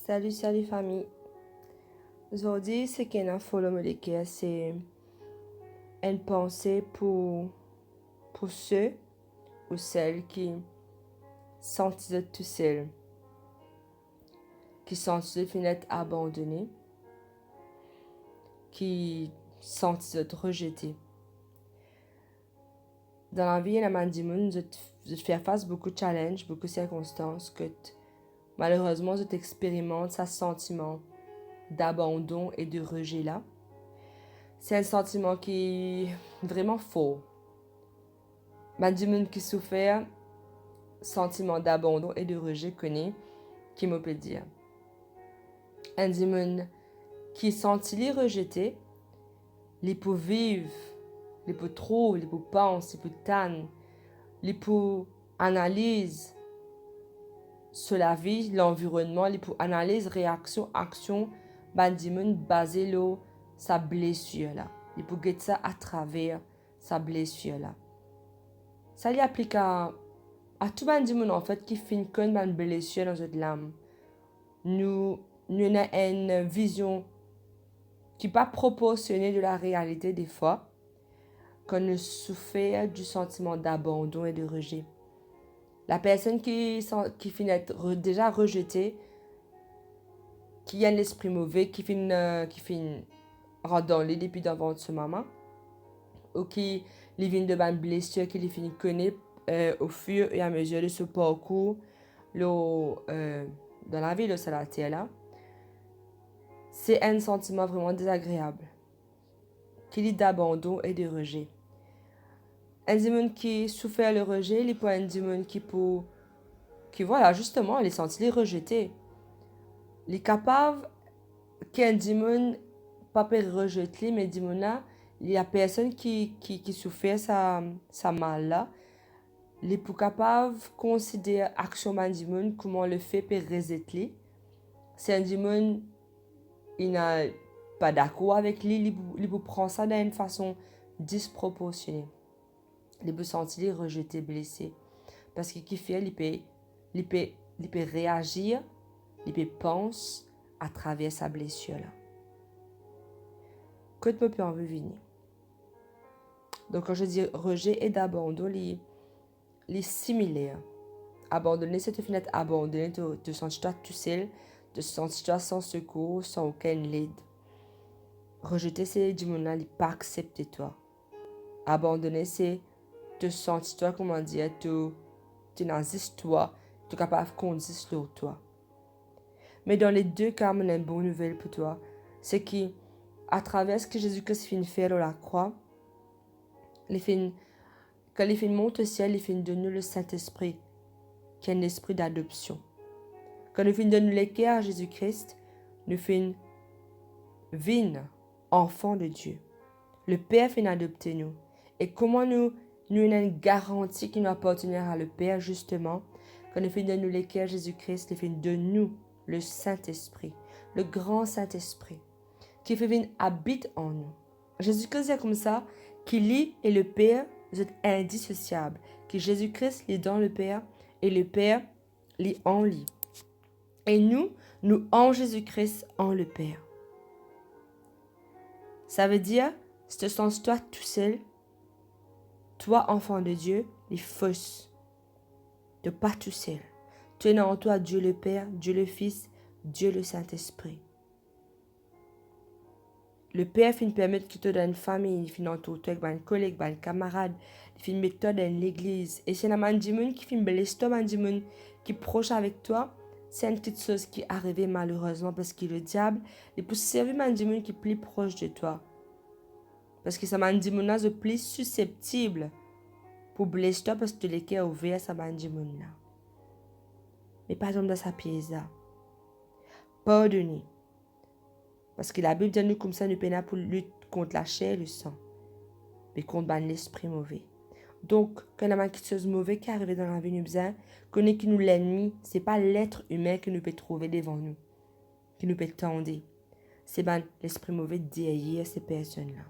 Salut famille. Aujourd'hui, ce qu'il y a follow me c'est une pensée pour ceux ou celles qui sentent tout seuls, qui sentent être abandonnés, qui sentent rejetés. Dans la vie, il y a de faire face à beaucoup de challenges, beaucoup de circonstances que malheureusement, tu expérimentes ce sentiment d'abandon et de rejet là. C'est un sentiment qui est vraiment faux. Mandimoun qui souffert, sentiment d'abandon et de rejet connaît, qui me peut dire. Un dimoun qui sentit rejeté, les pour vivre, les pour trouver, les pour penser, les pour tan, les pour analyse sur la vie, l'environnement, les pour analyse, réaction, action, mandimoun basé sur sa blessure là. Les pour guetter ça à travers sa blessure là. Ça lui applique à tout le monde en fait qui finit comme une blessure dans notre âme. Nous avons une vision qui n'est pas proportionnée de la réalité des fois quand nous souffrons du sentiment d'abandon et de rejet. La personne qui finit d'être déjà rejetée, qui a un esprit mauvais, qui finit rentrer dans lit depuis devant ce moment, ou qui vient de une blessure qui finit connaître au fur et à mesure de ce parcours dans la vie, sur la terre là, c'est un sentiment vraiment désagréable qui est d'abandon et de rejet. Un démon qui souffre le rejet, il peut un démon qui voilà justement, il est senti rejeté. Il est capable qu'un démon pas peut rejeter, mais démon là, il y a personne qui souffre sa mal là. Il est pour capable considérer action d'un démon comment le fait peut rejeter. C'est un démon il n'a pas d'accord avec lui, il peut prendre ça d'une façon disproportionnée. Il peut sentir rejeté, blessé. Parce qu'il fait, il peut réagir, il peut penser à travers sa blessure là. Que tu peux en venir. Donc quand je dis rejet et d'abandon, les similaires. Abandonner, c'est te finir abandonné, te sentir tout seul, te sentir sans secours, sans aucune aide. Rejeter, c'est du monde qui pas accepter toi. Abandonner, c'est te sentir toi, comment dire, tu n'existes toi, tu es capable de conduire sur toi. Mais dans les deux cas, on a une bonne nouvelle pour toi. C'est qu'à travers ce que Jésus-Christ finit de faire à la croix, quand il finit monte au ciel, il finit de nous le Saint-Esprit, qui est un esprit d'adoption. Quand il finit de nous l'équerre à Jésus-Christ, nous finit vine, enfant de Dieu. Le Père finit d'adopter nous. Et comment nous avons une garantie qui nous appartient à le Père, justement, quand il finit de nous l'équerre à Jésus-Christ, il finit de nous le Saint-Esprit, le grand Saint-Esprit, qui fait venir habite en nous. Jésus-Christ est comme ça, qui lit et le Père, vous êtes indissociables, que Jésus-Christ lit dans le Père et le Père lit en lui. Et nous en Jésus-Christ en le Père. Ça veut dire, si tu sens toi tout seul, toi enfant de Dieu, les fausses, de pas tout seul. Tu es en toi Dieu le Père, Dieu le Fils, Dieu le Saint-Esprit. Le Père finit permettre que tu aies une famille, il finit entouré avec un collègue, un camarade, il finit mettre toi dans l'église. Et c'est un démon qui finit blesser toi, un démon qui est proche avec toi. C'est une petite chose qui est arrivée malheureusement parce que le diable, il peut servir un démon qui est plus proche de toi. Parce que c'est un démon qui est plus susceptible pour blesser toi parce que tu l'es qui est ouvert à ce démon là. Mais pas dans sa pièce là. Pardonnez. Parce que la Bible dit nous comme ça, nous peinons pour lutter contre la chair et le sang. Mais contre l'esprit mauvais. Donc, quand il y a quelque chose de mauvais qui arrive dans la vie, nous besoin connaître que nous l'ennemi, ce n'est pas l'être humain que nous peut trouver devant nous. Qui nous peut tendre. C'est l'esprit mauvais derrière ces personnes-là.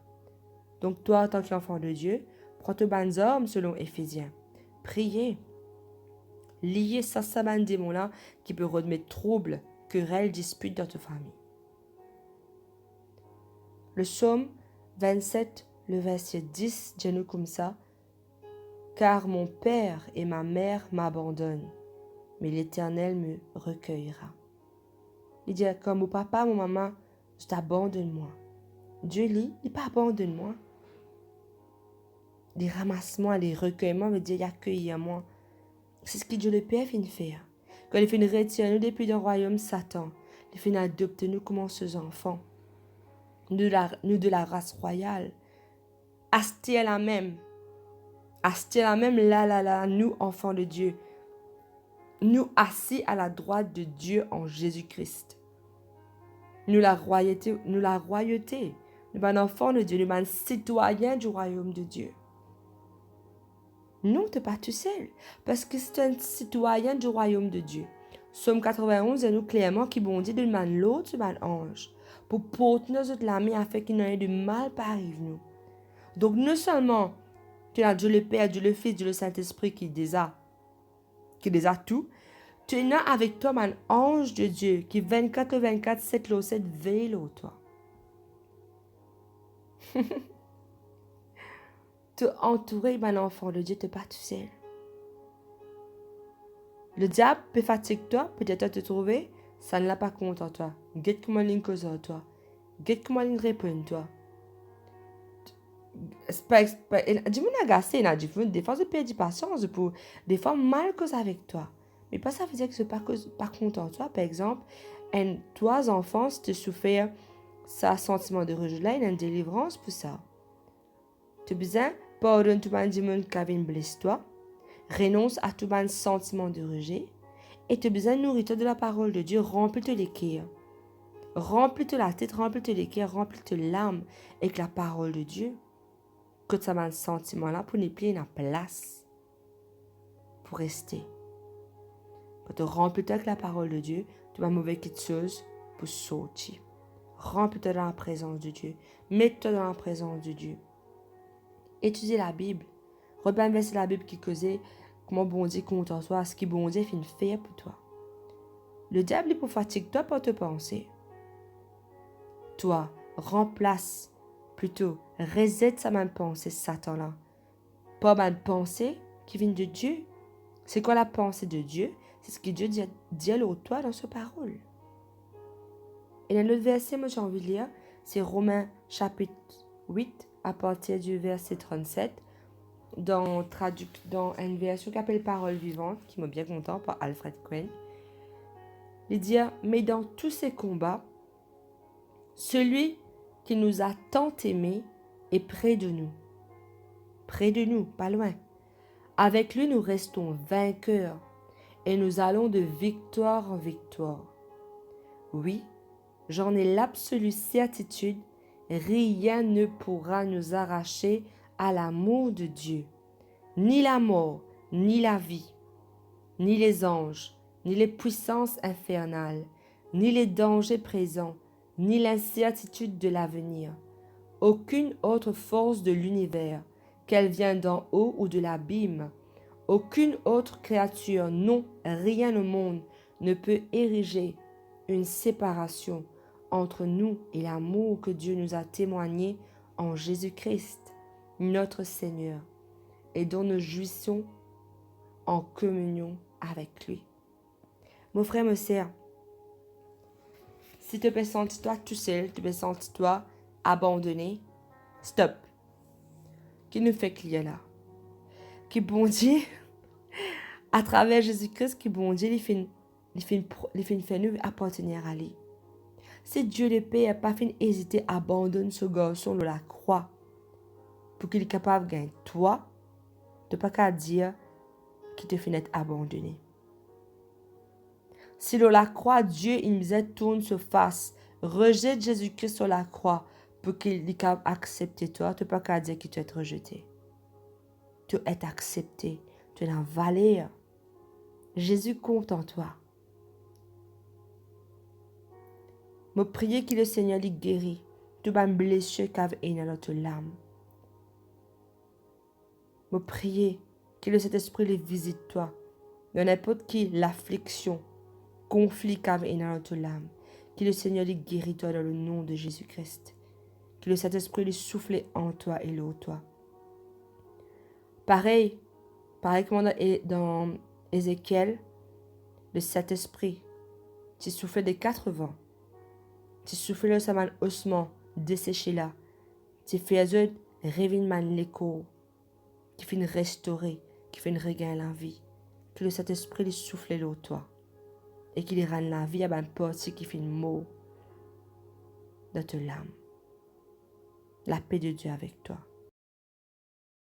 Donc, toi, en tant qu'enfant de Dieu, prends tes bonnes armes selon Éphésiens. Priez. Liez ça, ban démon-là qui peut remettre trouble querelles, disputes dans ta famille. Le psaume 27, le verset 10, dit-nous comme ça. Car mon père et ma mère m'abandonnent, mais l'Éternel me recueillera. Il dit comme mon papa, mon maman, je t'abandonne-moi. Dieu lit, il pas abandonne-moi. Les ramassements, les recueillements veut dire accueillir moi. C'est ce que Dieu le Père finit faire. Quand il finit retirer nous depuis le royaume Satan, il finit adopter nous comme ses enfants. Nous de la race royale. Astir la même, là, nous enfants de Dieu. Nous assis à la droite de Dieu en Jésus-Christ. Nous la royauté. Nous sommes enfants de Dieu, nous sommes citoyens du royaume de Dieu. Non, tu n'es pas tout seul, parce que c'est un citoyen du royaume de Dieu. Somme 91 dit nous clairement qu'il bon Dieu de man l'autre, man ange, pour porter nous autres la main afin qu'il n'y ait de mal pas arrive nous. Donc non seulement tu as Dieu le Père, Dieu le Fils, Dieu le Saint-Esprit qui les a tout, tu es avec toi un ange de Dieu qui 24/24, 7/7 veille au toi. Tu entouré d'un enfant de Dieu, tu n'es pas tout seul. Le diable peut fatiguer toi, peut-être te trouver, ça ne l'a pas compte en toi. Get comment il cause en toi. Get comment il répond toi. Dis-moi agacé, des fois je perds du patience pour des fois mal cause avec toi. Mais pas ça veut dire que je ne suis pas content de toi. Par exemple, toi enfants, si tu souffres ça sentiment de rejet là, il y a une délivrance pour ça. Tu as besoin, pardonne tout le monde qui avait une blessé toi. Renonce à tout le sentiment de rejet. Et tu as besoin de nourriture de la parole de Dieu. Remplis-toi les cœurs. Remplis-toi la tête, remplis-toi les cœurs, remplis-toi l'âme avec la parole de Dieu. Que tu as un sentiment là pour ne plus une place pour rester. Quand tu remplis-toi avec la parole de Dieu, tu vas mauvais quelque chose pour sortir. Remplis-toi dans la présence de Dieu. Mets-toi dans la présence de Dieu. Étudie la Bible. Reprends verset la Bible qui causait comment bon Dieu compte en toi, ce qui bon Dieu fait faire pour toi. Le diable est pour fatiguer toi pour te penser. Toi, remplace, plutôt, reset sa même pensée, Satan-là. Pas ma pensée qui vient de Dieu. C'est quoi la pensée de Dieu? C'est ce que Dieu dit à toi dans sa parole. Et dans l'autre verset, moi j'ai envie de lire, c'est Romains chapitre 8, à partir du verset 37, dans une version qui s'appelle Parole vivante, qui m'a bien content, par Alfred Quinn. Il dit, mais dans tous ces combats, celui qui nous a tant aimés est près de nous. Près de nous, pas loin. Avec lui, nous restons vainqueurs et nous allons de victoire en victoire. Oui, j'en ai l'absolue certitude, rien ne pourra nous arracher à l'amour de Dieu. Ni la mort, ni la vie, ni les anges, ni les puissances infernales, ni les dangers présents, ni l'incertitude de l'avenir. Aucune autre force de l'univers, qu'elle vienne d'en haut ou de l'abîme, aucune autre créature, non, rien au monde ne peut ériger une séparation entre nous et l'amour que Dieu nous a témoigné en Jésus-Christ, notre Seigneur, et dont nous jouissons en communion avec lui. Mon frère, ma sœur, si tu peux sentir toi tout seul, tu peux sentir toi abandonné, stop. Qui nous fait qu'il là? Qui bon Dieu, à travers Jésus-Christ, qui bon Dieu, il fait nous appartenir à lui. Si Dieu le Père n'a pas fait hésiter à abandonner ce garçon de la croix pour qu'il soit capable de gagner toi, tu n'as pas qu'à dire qu'il te fait abandonné. Si dans la croix, Dieu, il nous tourne sur face, rejette Jésus-Christ sur la croix pour qu'il soit capable d'accepter toi, tu n'as pas qu'à dire que tu es rejeté. Tu es accepté, tu es en valeur. Jésus compte en toi. Je prie que le Seigneur lui guérit toute ma blessure qu'il y a dans notre âme. Je prie que le Saint-Esprit le visite toi dans n'importe quelle affliction conflit qu'avait dans notre âme. Que le Seigneur lui guérit toi dans le nom de Jésus-Christ. Que le Saint-Esprit lui souffle en toi et l'eau toi. Pareil comme dans Ézéchiel, le Saint-Esprit, tu souffles des 4 vents. Tu souffles sur mon ossement desséché là. Tu fais à eux réveiller l'écho, qui fait restaurer, qui fait regain la vie. Que le Saint-Esprit lui souffle l'eau toi. Et qu'il rende la vie à une partie qui fait une mot de ton âme. La paix de Dieu avec toi.